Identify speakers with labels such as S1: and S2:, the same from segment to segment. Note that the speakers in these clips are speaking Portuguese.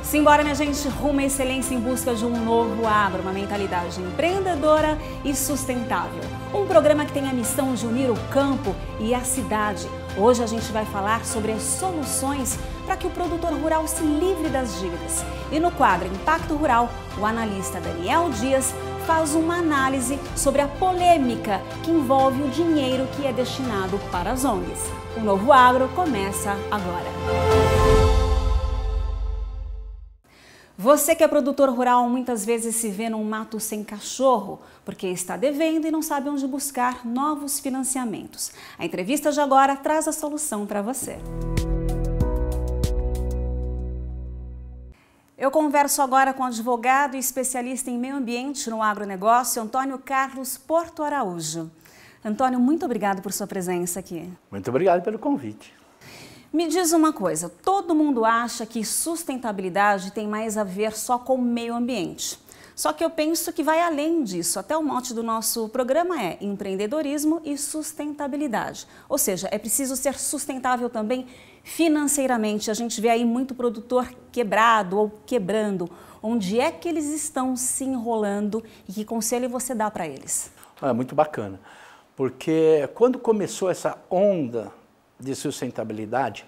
S1: Simbora, minha gente, rumo à excelência em busca de um novo agro, uma mentalidade empreendedora e sustentável. Um programa que tem a missão de unir o campo e a cidade. Hoje a gente vai falar sobre as soluções para que o produtor rural se livre das dívidas. E no quadro Impacto Rural, o analista Daniel Dias faz uma análise sobre a polêmica que envolve o dinheiro que é destinado para as ONGs. O Novo Agro começa agora. Você que é produtor rural muitas vezes se vê num mato sem cachorro, porque está devendo e não sabe onde buscar novos financiamentos. A entrevista de agora traz a solução para você. Eu converso agora com o advogado e especialista em meio ambiente no agronegócio, Antônio Carlos Porto Araújo. Antônio, muito obrigado por sua presença aqui.
S2: Muito obrigado pelo convite.
S1: Me diz uma coisa, todo mundo acha que sustentabilidade tem mais a ver só com o meio ambiente. Só que eu penso que vai além disso. Até o mote do nosso programa é empreendedorismo e sustentabilidade. Ou seja, é preciso ser sustentável também financeiramente. A gente vê aí muito produtor quebrado ou quebrando. Onde é que eles estão se enrolando e que conselho você dá para eles?
S2: É muito bacana, porque quando começou essa onda de sustentabilidade,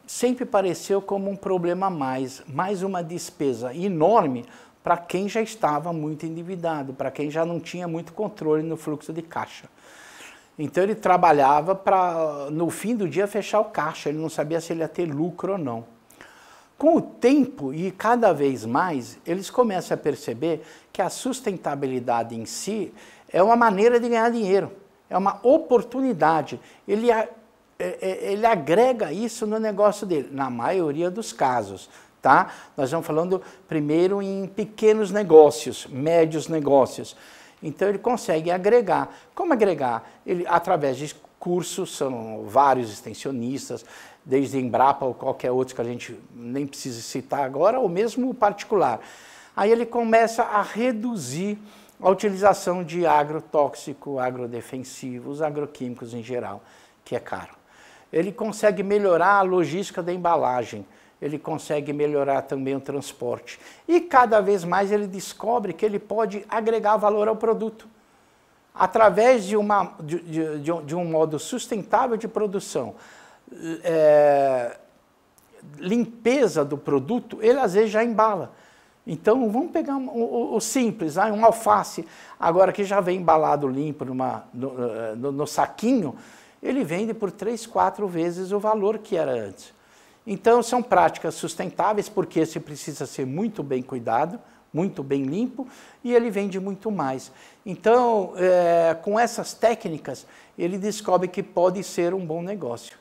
S2: sempre pareceu como um problema a mais uma despesa enorme para quem já estava muito endividado, para quem já não tinha muito controle no fluxo de caixa. Então ele trabalhava para, no fim do dia, fechar o caixa, ele não sabia se ele ia ter lucro ou não. Com o tempo e cada vez mais, eles começam a perceber que a sustentabilidade em si é uma maneira de ganhar dinheiro. É uma oportunidade, ele agrega isso no negócio dele, na maioria dos casos, tá? Nós estamos falando primeiro em pequenos negócios, médios negócios. Então ele consegue agregar. Como agregar? Ele, através de cursos, são vários extensionistas, desde Embrapa ou qualquer outro que a gente nem precisa citar agora, ou mesmo o particular. Aí ele começa a reduzir a utilização de agrotóxico, agrodefensivos, agroquímicos em geral, que é caro. Ele consegue melhorar a logística da embalagem, ele consegue melhorar também o transporte. E cada vez mais ele descobre que ele pode agregar valor ao produto. Através de um modo sustentável de produção, limpeza do produto, ele às vezes já embala. Então, vamos pegar o simples, um alface, agora que já vem embalado limpo no saquinho, ele vende por 3, 4 vezes o valor que era antes. Então, são práticas sustentáveis, porque esse precisa ser muito bem cuidado, muito bem limpo, e ele vende muito mais. Então, com essas técnicas, ele descobre que pode ser um bom negócio.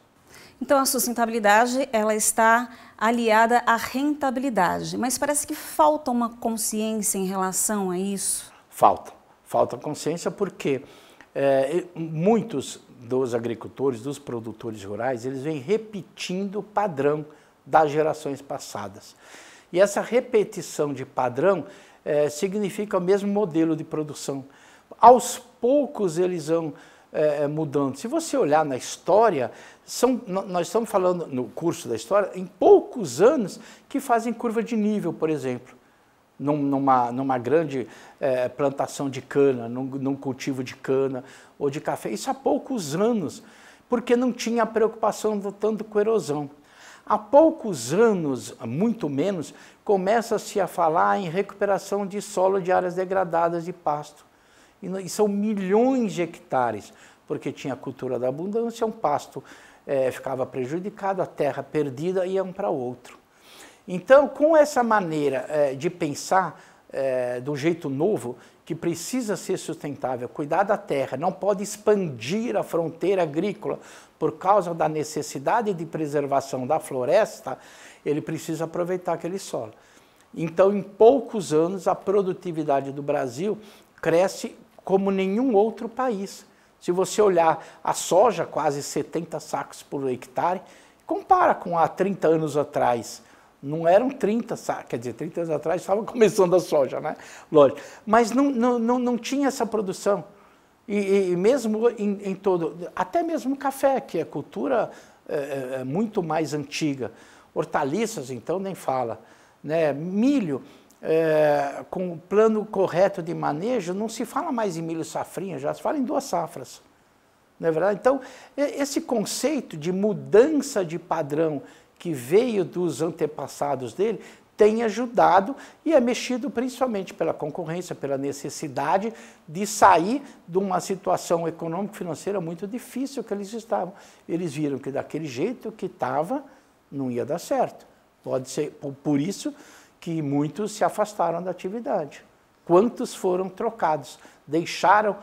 S1: Então, a sustentabilidade, ela está aliada à rentabilidade, mas parece que falta uma consciência em relação a isso.
S2: Falta consciência porque muitos dos agricultores, dos produtores rurais, eles vêm repetindo o padrão das gerações passadas. E essa repetição de padrão significa o mesmo modelo de produção. Aos poucos eles vão mudando. Se você olhar na história, nós estamos falando no curso da história, em poucos anos que fazem curva de nível, por exemplo, numa grande plantação de cana, num cultivo de cana ou de café. Isso há poucos anos, porque não tinha preocupação tanto com erosão. Há poucos anos, muito menos, começa-se a falar em recuperação de solo de áreas degradadas de pasto. E são milhões de hectares, porque tinha a cultura da abundância, um pasto ficava prejudicado, a terra perdida ia um para o outro. Então, com essa maneira de pensar de um jeito novo, que precisa ser sustentável, cuidar da terra, não pode expandir a fronteira agrícola por causa da necessidade de preservação da floresta, ele precisa aproveitar aquele solo. Então, em poucos anos, a produtividade do Brasil cresce como nenhum outro país. Se você olhar a soja, quase 70 sacos por hectare, compara com há 30 anos atrás. Não eram 30 sacos, quer dizer, 30 anos atrás estava começando a soja, né? Lógico. Mas não tinha essa produção. E mesmo em todo, até mesmo o café, que é cultura muito mais antiga. Hortaliças, então, nem fala, né? Milho, com o plano correto de manejo, não se fala mais em milho safrinha, já se fala em 2 safras. Não é verdade? Então, esse conceito de mudança de padrão que veio dos antepassados dele tem ajudado e é mexido principalmente pela concorrência, pela necessidade de sair de uma situação econômico-financeira muito difícil que eles estavam. Eles viram que daquele jeito que estava, não ia dar certo. Pode ser por isso que muitos se afastaram da atividade. Quantos foram trocados? Deixaram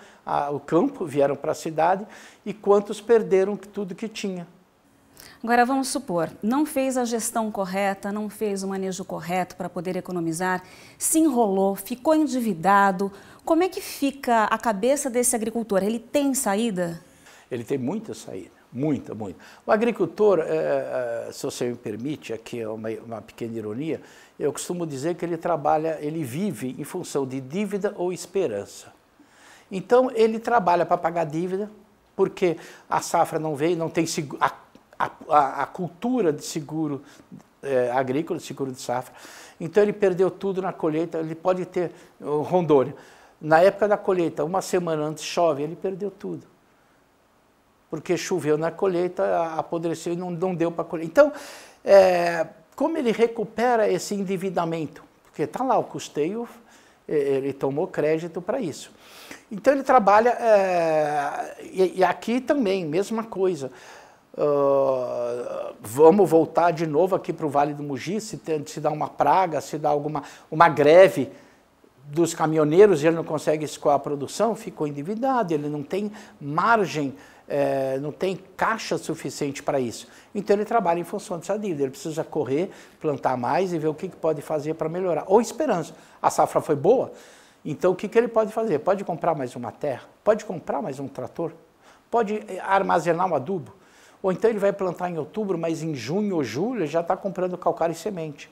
S2: o campo, vieram para a cidade, e quantos perderam tudo que tinha.
S1: Agora, vamos supor, não fez a gestão correta, não fez o manejo correto para poder economizar, se enrolou, ficou endividado. Como é que fica a cabeça desse agricultor? Ele tem saída? Ele tem muita saída, muita. O agricultor, se você me permite, aqui é uma pequena ironia, eu costumo dizer que ele vive em função de dívida ou esperança. Então, ele trabalha para pagar dívida, porque a safra não veio, não tem seguro, a cultura de seguro agrícola, de seguro de safra. Então, ele perdeu tudo na colheita. Ele pode ter Rondônia. Na época da colheita, uma semana antes chove, ele perdeu tudo. Porque choveu na colheita, apodreceu e não deu para colher. Então, como ele recupera esse endividamento? Porque está lá o custeio, ele tomou crédito para isso. Então, ele trabalha, e aqui também, mesma coisa. Vamos voltar de novo aqui para o Vale do Mogi, se dá uma praga, se dá uma greve dos caminhoneiros e ele não consegue escoar a produção, ficou endividado, ele não tem margem, não tem caixa suficiente para isso. Então ele trabalha em função dessa dívida, ele precisa correr, plantar mais e ver o que pode fazer para melhorar. Ou esperança, a safra foi boa, então o que ele pode fazer? Pode comprar mais uma terra, pode comprar mais um trator, pode armazenar um adubo. Ou então ele vai plantar em outubro, mas em junho ou julho ele já está comprando calcário e semente.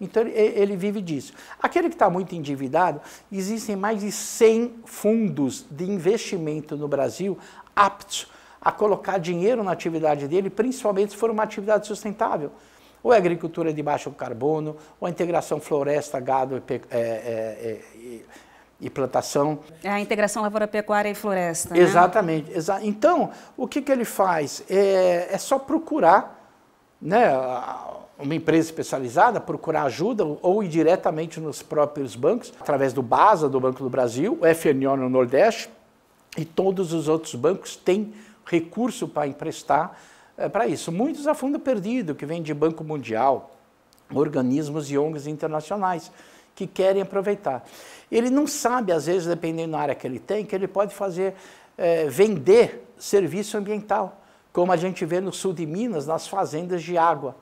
S1: Então ele vive disso. Aquele que está muito endividado, existem mais de 100 fundos de investimento no Brasil aptos a colocar dinheiro na atividade dele, principalmente se for uma atividade sustentável. Ou a agricultura de baixo carbono, ou a integração floresta, gado e plantação. É a integração lavoura, pecuária e floresta, né? Exatamente. Então, o que ele faz? É só procurar, né, uma empresa especializada, procurar ajuda ou ir diretamente nos próprios bancos, através do BASA, do Banco do Brasil, o FNO no Nordeste, e todos os outros bancos têm recurso para emprestar para isso. Muitos a fundo perdido, que vem de Banco Mundial, organismos e ONGs internacionais, que querem aproveitar. Ele não sabe, às vezes, dependendo da área que ele tem, que ele pode fazer, vender serviço ambiental, como a gente vê no sul de Minas, nas fazendas de água.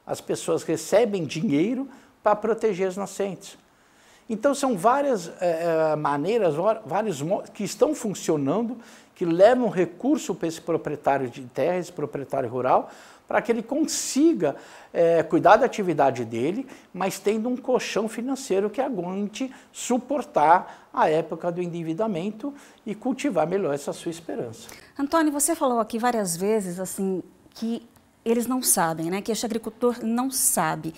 S1: As pessoas recebem dinheiro para proteger as nascentes. Então, são várias maneiras, vários modos que estão funcionando, que levam recurso para esse proprietário de terra, esse proprietário rural, para que ele consiga cuidar da atividade dele, mas tendo um colchão financeiro que aguente suportar a época do endividamento e cultivar melhor essa sua esperança. Antônio, você falou aqui várias vezes assim, que eles não sabem, né? Que este agricultor não sabe.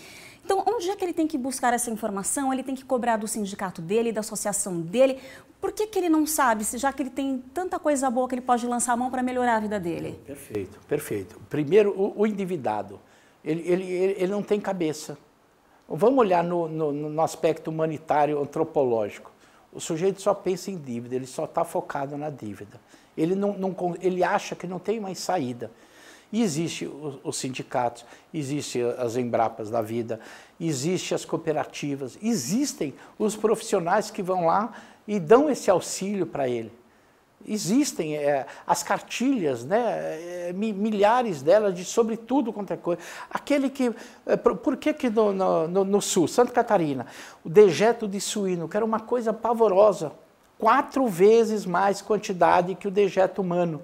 S1: Então, onde é que ele tem que buscar essa informação? Ele tem que cobrar do sindicato dele, da associação dele? Por que ele não sabe, já que ele tem tanta coisa boa que ele pode lançar a mão para melhorar a vida dele? Perfeito, perfeito. Primeiro, o endividado, ele não tem cabeça. Vamos olhar no aspecto humanitário, antropológico. O sujeito só pensa em dívida, ele só está focado na dívida. Ele acha que não tem mais saída. E existem os sindicatos, existem as Embrapas da vida, existem as cooperativas, existem os profissionais que vão lá e dão esse auxílio para ele. Existem as cartilhas, né, milhares delas, de sobre tudo quanto é coisa. Aquele que, por que no sul, Santa Catarina, o dejeto de suíno, que era uma coisa pavorosa, 4 vezes mais quantidade que o dejeto humano.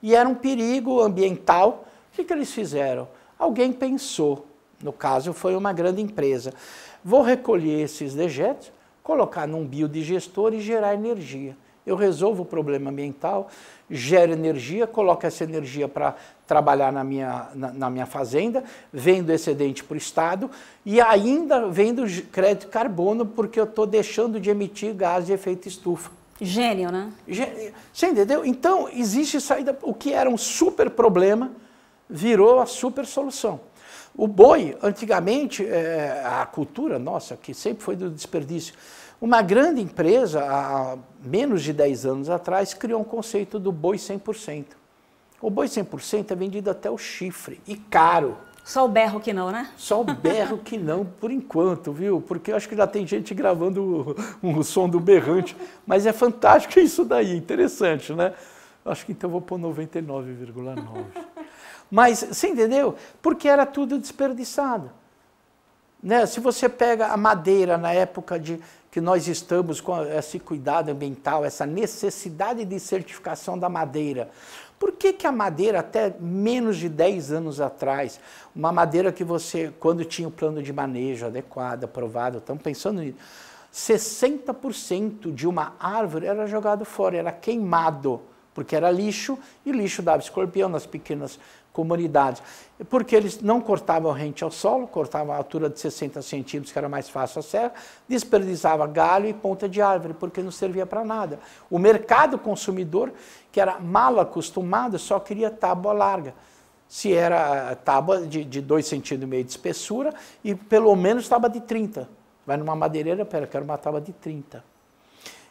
S1: E era um perigo ambiental. O que eles fizeram? Alguém pensou, no caso foi uma grande empresa, vou recolher esses dejetos, colocar num biodigestor e gerar energia.
S2: Eu resolvo o problema ambiental, gero energia, coloco essa energia para trabalhar na minha fazenda, vendo excedente para o Estado e ainda vendo crédito de carbono porque eu estou deixando de emitir gás de efeito estufa.
S1: Gênio, né?
S2: Você entendeu? Então, existe saída. O que era um super problema virou a super solução. O boi, antigamente, a cultura nossa, que sempre foi do desperdício, uma grande empresa, há menos de 10 anos atrás, criou um conceito do boi 100%. O boi 100% é vendido até o chifre, e caro.
S1: Só o berro que não, né?
S2: Só o berro que não, por enquanto, viu? Porque eu acho que já tem gente gravando o som do berrante. Mas é fantástico isso daí, interessante, né? Acho que então eu vou pôr 99,9. Mas, você entendeu? Porque era tudo desperdiçado. Né? Se você pega a madeira na época que nós estamos com esse cuidado ambiental, essa necessidade de certificação da madeira, por que a madeira, até menos de 10 anos atrás, uma madeira que você, quando tinha o plano de manejo adequado, aprovado, estamos pensando nisso, 60% de uma árvore era jogado fora, era queimado, porque era lixo, e lixo dava escorpião nas pequenas comunidades. Porque eles não cortavam rente ao solo, cortavam a altura de 60 centímetros, que era mais fácil a serra, desperdiçava galho e ponta de árvore, porque não servia para nada. O mercado consumidor, que era mal acostumado, só queria tábua larga. Se era tábua de 2,5 centímetros de espessura e pelo menos tábua de 30. Vai numa madeireira, quero uma tábua de 30.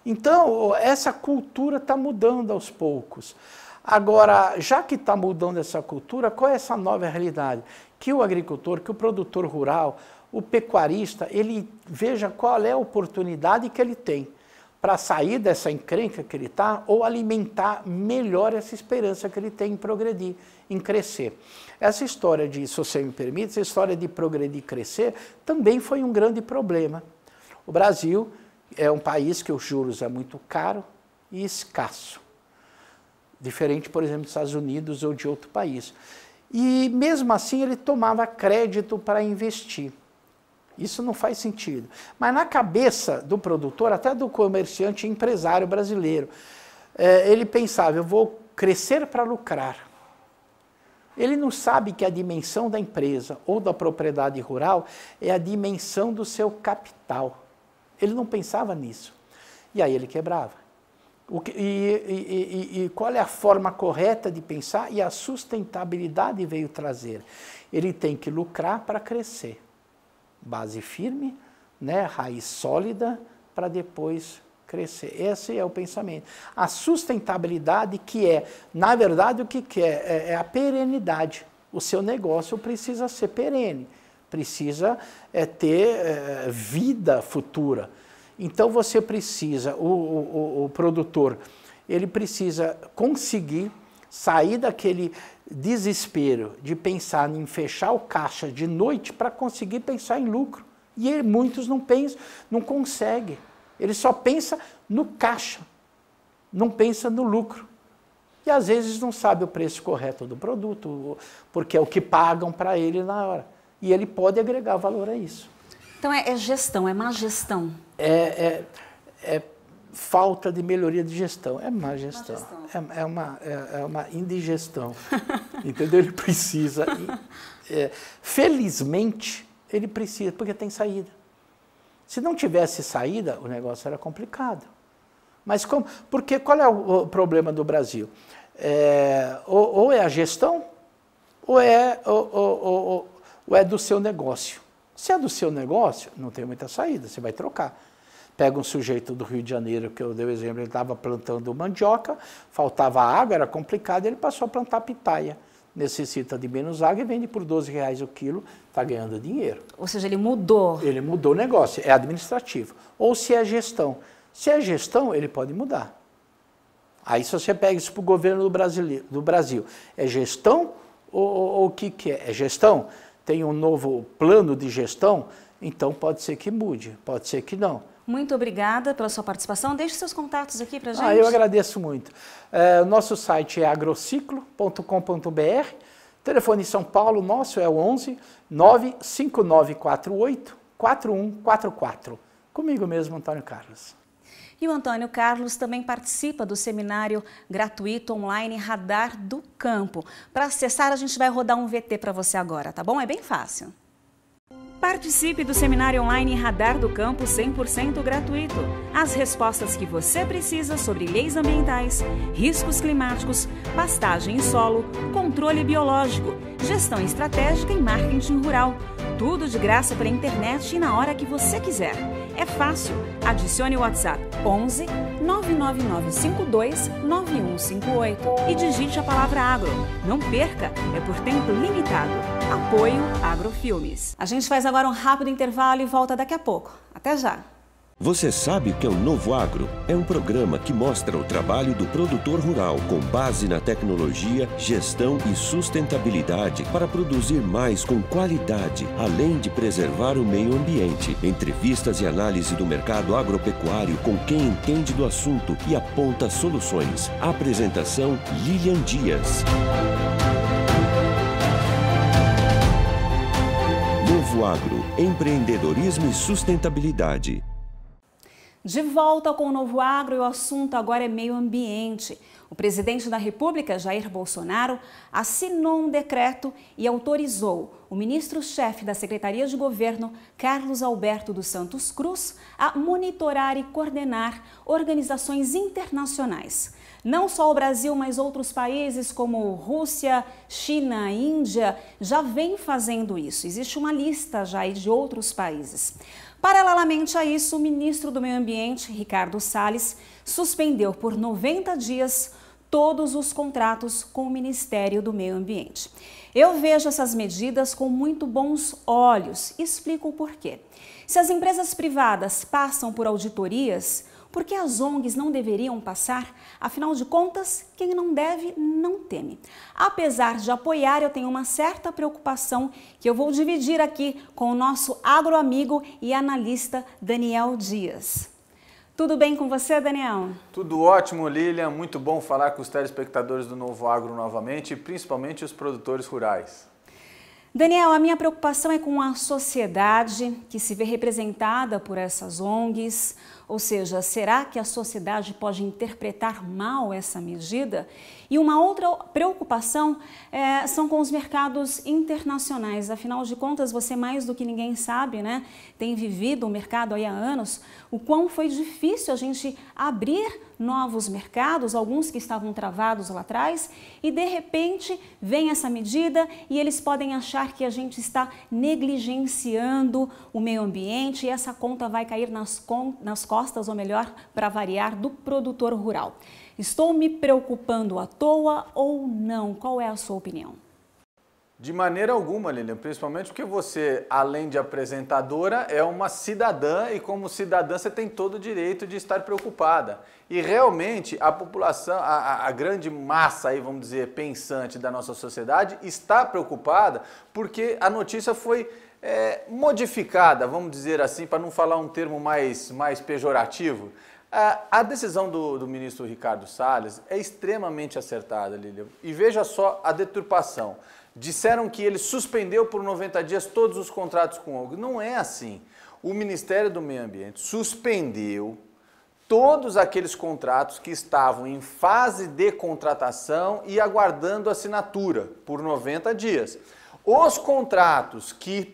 S2: Então, essa cultura está mudando aos poucos. Agora, já que está mudando essa cultura, qual é essa nova realidade? Que o agricultor, que o produtor rural, o pecuarista, ele veja qual é a oportunidade que ele tem para sair dessa encrenca que ele está ou alimentar melhor essa esperança que ele tem em progredir, em crescer. Essa história de, se você me permite, essa história de progredir e crescer também foi um grande problema. O Brasil é um país que os juros é muito caro e escasso. Diferente, por exemplo, dos Estados Unidos ou de outro país. E mesmo assim ele tomava crédito para investir. Isso não faz sentido. Mas na cabeça do produtor, até do comerciante e empresário brasileiro, ele pensava, eu vou crescer para lucrar. Ele não sabe que a dimensão da empresa ou da propriedade rural é a dimensão do seu capital. Ele não pensava nisso. E aí ele quebrava. E qual é a forma correta de pensar? E a sustentabilidade veio trazer. Ele tem que lucrar para crescer. Base firme, né? Raiz sólida, para depois crescer. Esse é o pensamento. A sustentabilidade que é, na verdade, o que é? É a perenidade. O seu negócio precisa ser perene, precisa ter vida futura. Então você precisa, o produtor, ele precisa conseguir sair daquele desespero de pensar em fechar o caixa de noite para conseguir pensar em lucro. E muitos não pensam, não conseguem. Ele só pensa no caixa, não pensa no lucro. E às vezes não sabe o preço correto do produto, porque é o que pagam para ele na hora. E ele pode agregar valor a isso.
S1: Então é gestão, é má gestão.
S2: É falta de melhoria de gestão, é má gestão, é uma indigestão, entendeu? Ele precisa, felizmente, ele precisa, porque tem saída. Se não tivesse saída, o negócio era complicado. Mas como? Porque qual é o problema do Brasil? Ou é a gestão, ou é do seu negócio. Se é do seu negócio, não tem muita saída, você vai trocar. Pega um sujeito do Rio de Janeiro, que eu dei o exemplo, ele estava plantando mandioca, faltava água, era complicado, ele passou a plantar pitaia. Necessita de menos água e vende por R$12 o quilo, está ganhando dinheiro.
S1: Ou seja, ele mudou. Ele
S2: mudou o negócio, é administrativo. Ou se é gestão. Se é gestão, ele pode mudar. Aí se você pega isso para o governo do Brasil, é gestão ou o que é? É gestão? Tem um novo plano de gestão? Então pode ser que mude, pode ser que não.
S1: Muito obrigada pela sua participação. Deixe seus contatos aqui para a gente.
S2: Eu agradeço muito. O nosso site é agrociclo.com.br. Telefone em São Paulo nosso é o 11 95948 4144. Comigo mesmo, Antônio Carlos.
S1: E o Antônio Carlos também participa do seminário gratuito online Radar do Campo. Para acessar, a gente vai rodar um VT para você agora, tá bom? É bem fácil. Participe do seminário online Radar do Campo 100% gratuito. As respostas que você precisa sobre leis ambientais, riscos climáticos, pastagem e solo, controle biológico, gestão estratégica e marketing rural. Tudo de graça pela internet e na hora que você quiser. É fácil. Adicione o WhatsApp 11 99952 9158 e digite a palavra agro. Não perca, é por tempo limitado. Apoio Agrofilmes. A gente faz agora um rápido intervalo e volta daqui a pouco. Até já!
S3: Você sabe o que é o Novo Agro? É um programa que mostra o trabalho do produtor rural com base na tecnologia, gestão e sustentabilidade para produzir mais com qualidade, além de preservar o meio ambiente. Entrevistas e análise do mercado agropecuário com quem entende do assunto e aponta soluções. Apresentação Lilian Dias. Novo Agro, empreendedorismo e sustentabilidade.
S1: De volta com o Novo Agro e o assunto agora é meio ambiente. O presidente da República, Jair Bolsonaro, assinou um decreto e autorizou o ministro-chefe da Secretaria de Governo, Carlos Alberto dos Santos Cruz, a monitorar e coordenar organizações internacionais. Não só o Brasil, mas outros países como Rússia, China, Índia já vêm fazendo isso. Existe uma lista já de outros países. Paralelamente a isso, o ministro do Meio Ambiente, Ricardo Salles, suspendeu por 90 dias todos os contratos com o Ministério do Meio Ambiente. Eu vejo essas medidas com muito bons olhos e explico o porquê. Se as empresas privadas passam por auditorias, por que as ONGs não deveriam passar? Afinal de contas, quem não deve, não teme. Apesar de apoiar, eu tenho uma certa preocupação que eu vou dividir aqui com o nosso agroamigo e analista Daniel Dias. Tudo bem com você, Daniel?
S4: Tudo ótimo, Lilian. Muito bom falar com os telespectadores do Novo Agro novamente, e principalmente os produtores rurais.
S1: Daniel, a minha preocupação é com a sociedade que se vê representada por essas ONGs, ou seja, será que a sociedade pode interpretar mal essa medida? E uma outra preocupação são com os mercados internacionais. Afinal de contas, você mais do que ninguém sabe, né? Tem vivido o mercado aí há anos, o quão foi difícil a gente abrir novos mercados, alguns que estavam travados lá atrás, e de repente vem essa medida e eles podem achar que a gente está negligenciando o meio ambiente e essa conta vai cair nas costas, ou melhor, para variar, do produtor rural. Estou me preocupando à toa ou não? Qual é a sua opinião?
S4: De maneira alguma, Lilian, principalmente porque você, além de apresentadora, é uma cidadã e como cidadã você tem todo o direito de estar preocupada. E realmente a população, a grande massa, aí, vamos dizer, pensante da nossa sociedade está preocupada porque a notícia foi modificada, vamos dizer assim, para não falar um termo mais pejorativo. A decisão do ministro Ricardo Salles é extremamente acertada, Lilian. E veja só a deturpação. Disseram que ele suspendeu por 90 dias todos os contratos com ONG. Não é assim. O Ministério do Meio Ambiente suspendeu todos aqueles contratos que estavam em fase de contratação e aguardando assinatura por 90 dias. Os contratos que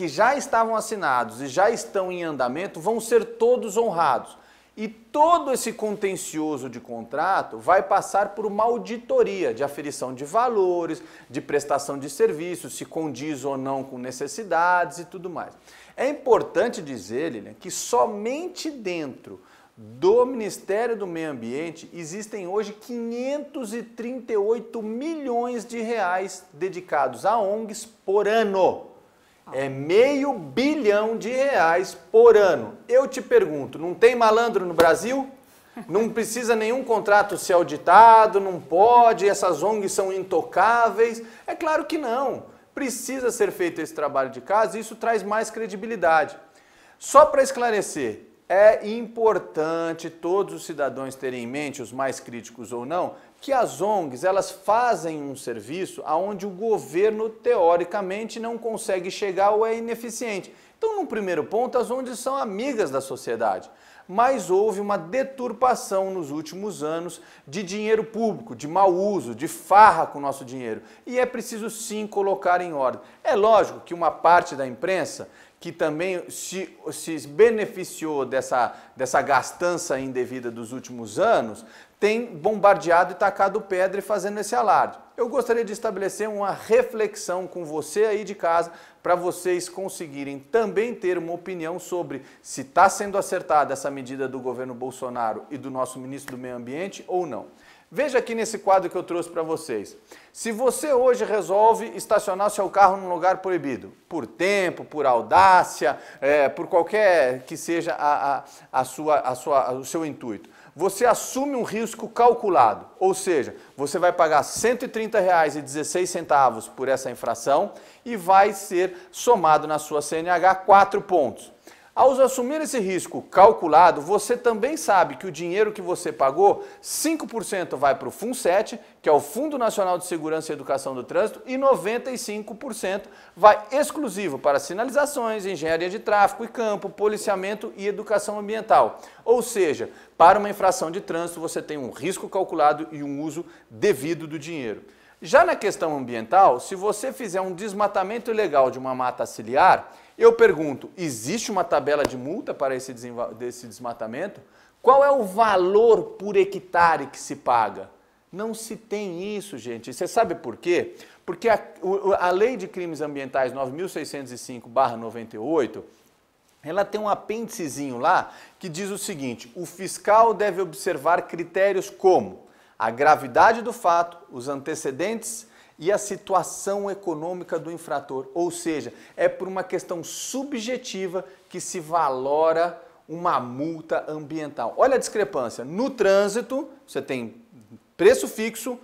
S4: já estavam assinados e já estão em andamento vão ser todos honrados. E todo esse contencioso de contrato vai passar por uma auditoria de aferição de valores, de prestação de serviços, se condiz ou não com necessidades e tudo mais. É importante dizer, Lilian, que somente dentro do Ministério do Meio Ambiente existem hoje 538 milhões de reais dedicados a ONGs por ano. É R$500 bilhão por ano. Eu te pergunto, não tem malandro no Brasil? Não precisa nenhum contrato ser auditado, não pode, essas ONGs são intocáveis? É claro que não. Precisa ser feito esse trabalho de casa e isso traz mais credibilidade. Só para esclarecer, é importante todos os cidadãos terem em mente, os mais críticos ou não, que as ONGs elas fazem um serviço onde o governo, teoricamente, não consegue chegar ou é ineficiente. Então, no primeiro ponto, as ONGs são amigas da sociedade. mas houve uma deturpação nos últimos anos de dinheiro público, de mau uso, de farra com o nosso dinheiro. E é preciso sim colocar em ordem. É lógico que uma parte da imprensa que também se beneficiou dessa gastança indevida dos últimos anos, tem bombardeado e tacado pedra e fazendo esse alarde. Eu gostaria de estabelecer uma reflexão com você aí de casa, para vocês conseguirem também ter uma opinião sobre se está sendo acertada essa medida do governo Bolsonaro e do nosso ministro do Meio Ambiente ou não. Veja aqui nesse quadro que eu trouxe para vocês. Se você hoje resolve estacionar seu carro num lugar proibido, por tempo, por audácia, por qualquer que seja o seu intuito, você assume um risco calculado, ou seja, você vai pagar R$ 130,16 por essa infração e vai ser somado na sua CNH 4 pontos. Ao assumir esse risco calculado, você também sabe que o dinheiro que você pagou, 5% vai para o FUNSET, que é o Fundo Nacional de Segurança e Educação do Trânsito, e 95% vai exclusivo para sinalizações, engenharia de tráfego e campo, policiamento e educação ambiental. Ou seja, para uma infração de trânsito você tem um risco calculado e um uso devido do dinheiro. Já na questão ambiental, se você fizer um desmatamento ilegal de uma mata ciliar, eu pergunto, existe uma tabela de multa para esse desmatamento? Qual é o valor por hectare que se paga? Não se tem isso, gente. Você sabe por quê? Porque a Lei de Crimes Ambientais 9.605/98, ela tem um apêndicezinho lá que diz o seguinte: o fiscal deve observar critérios como a gravidade do fato, os antecedentes e a situação econômica do infrator. Ou seja, é por uma questão subjetiva que se valora uma multa ambiental. Olha a discrepância. No trânsito, você tem preço fixo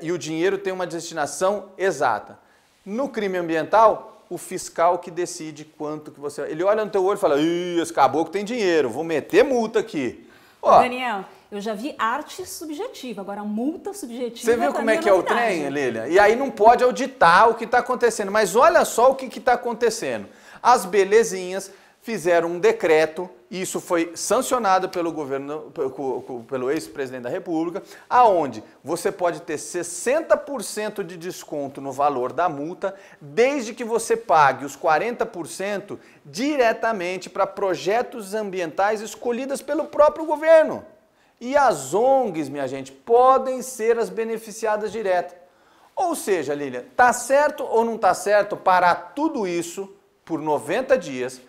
S4: e o dinheiro tem uma destinação exata. No crime ambiental, o fiscal que decide quanto que você... Ele olha no teu olho e fala, esse caboclo tem dinheiro, vou meter multa aqui.
S1: Ó, Daniel, eu já vi arte subjetiva, agora multa subjetiva...
S4: Você viu como é que é o trem, Lília? E aí não pode auditar o que está acontecendo. Mas olha só o que está acontecendo. As belezinhas fizeram um decreto, e isso foi sancionado pelo governo, pelo ex-presidente da República, aonde você pode ter 60% de desconto no valor da multa, desde que você pague os 40% diretamente para projetos ambientais escolhidos pelo próprio governo. E as ONGs, minha gente, podem ser as beneficiadas diretas. Ou seja, Lília, tá certo ou não tá certo parar tudo isso por 90 dias,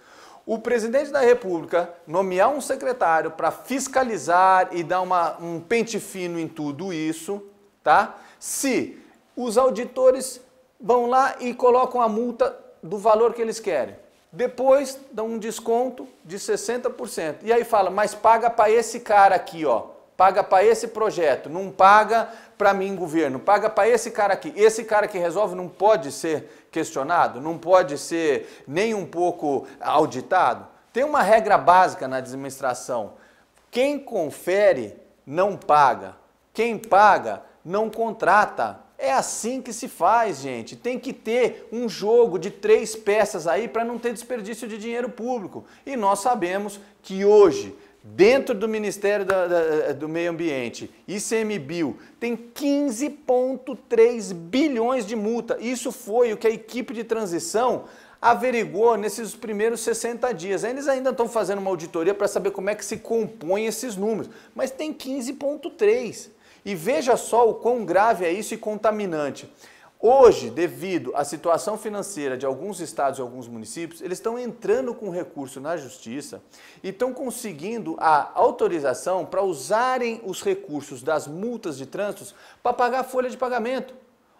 S4: o presidente da República nomear um secretário para fiscalizar e dar um pente fino em tudo isso, tá? Se os auditores vão lá e colocam a multa do valor que eles querem, depois dão um desconto de 60%. E aí fala, mas paga para esse cara aqui, ó. Paga para esse projeto, não paga para mim, governo, paga para esse cara aqui. Esse cara que resolve não pode ser questionado, não pode ser nem um pouco auditado. Tem uma regra básica na administração. Quem confere não paga. Quem paga não contrata. É assim que se faz, gente. Tem que ter um jogo de 3 peças aí para não ter desperdício de dinheiro público. E nós sabemos que hoje, dentro do Ministério do Meio Ambiente, ICMBio, tem 15,3 bilhões de multa. Isso foi o que a equipe de transição averigou nesses primeiros 60 dias. Eles ainda estão fazendo uma auditoria para saber como é que se compõem esses números, mas tem 15,3. E veja só o quão grave é isso e contaminante. Hoje, devido à situação financeira de alguns estados e alguns municípios, eles estão entrando com recurso na justiça e estão conseguindo a autorização para usarem os recursos das multas de trânsito para pagar a folha de pagamento.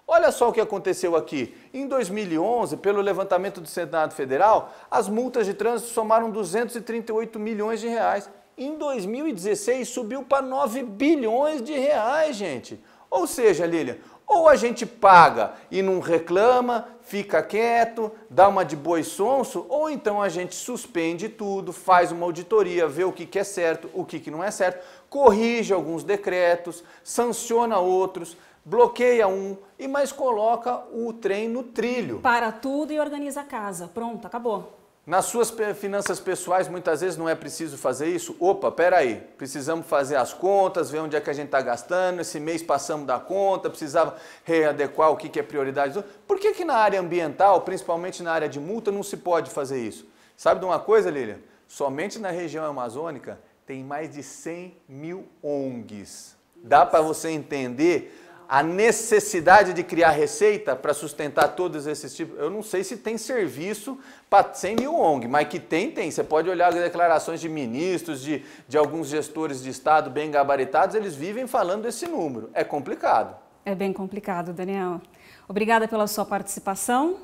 S4: Olha só o que aconteceu aqui. Em 2011, pelo levantamento do Senado Federal, as multas de trânsito somaram 238 milhões de reais. Em 2016, subiu para 9 bilhões de reais, gente. Ou seja, Lília, ou a gente paga e não reclama, fica quieto, dá uma de boi sonso, ou então a gente suspende tudo, faz uma auditoria, vê o que é certo, o que não é certo, corrige alguns decretos, sanciona outros, bloqueia um, mas coloca o trem no trilho.
S1: Para tudo e organiza a casa. Pronto, acabou.
S4: Nas suas finanças pessoais, muitas vezes não é preciso fazer isso? Opa, peraí, precisamos fazer as contas, ver onde é que a gente está gastando, esse mês passamos da conta, precisava readequar o que é prioridade. Por que na área ambiental, principalmente na área de multa, não se pode fazer isso? Sabe de uma coisa, Lilian? Somente na região amazônica tem mais de 100 mil ONGs. Dá para você entender a necessidade de criar receita para sustentar todos esses tipos? Eu não sei se tem serviço para 100 mil ONG, mas que tem. Você pode olhar as declarações de ministros, de alguns gestores de Estado bem gabaritados, eles vivem falando desse número. É complicado.
S1: É bem complicado, Daniel. Obrigada pela sua participação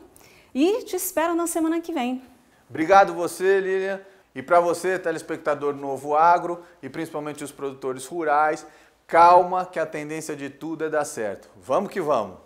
S1: e te espero na semana que vem.
S4: Obrigado você, Lilian. E para você, telespectador Novo Agro, e principalmente os produtores rurais, calma que a tendência de tudo é dar certo. Vamos que vamos!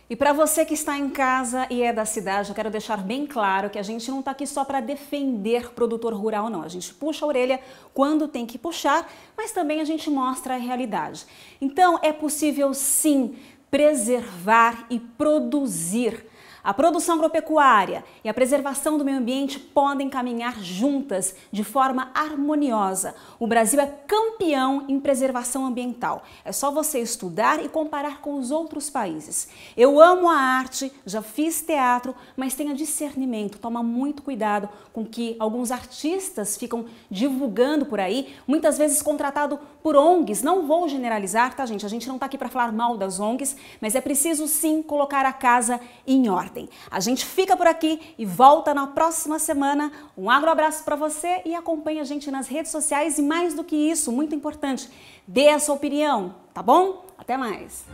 S1: E para você que está em casa e é da cidade, eu quero deixar bem claro que a gente não está aqui só para defender produtor rural, não. A gente puxa a orelha quando tem que puxar, mas também a gente mostra a realidade. Então, é possível sim preservar e produzir. A produção agropecuária e a preservação do meio ambiente podem caminhar juntas de forma harmoniosa. O Brasil é campeão em preservação ambiental. É só você estudar e comparar com os outros países. Eu amo a arte, já fiz teatro, mas tenha discernimento, toma muito cuidado com que alguns artistas ficam divulgando por aí, muitas vezes contratado por ONGs. Não vou generalizar, tá, gente? A gente não está aqui para falar mal das ONGs, mas é preciso sim colocar a casa em ordem. A gente fica por aqui e volta na próxima semana. Um agroabraço para você e acompanhe a gente nas redes sociais e mais do que isso, muito importante, dê a sua opinião, tá bom? Até mais!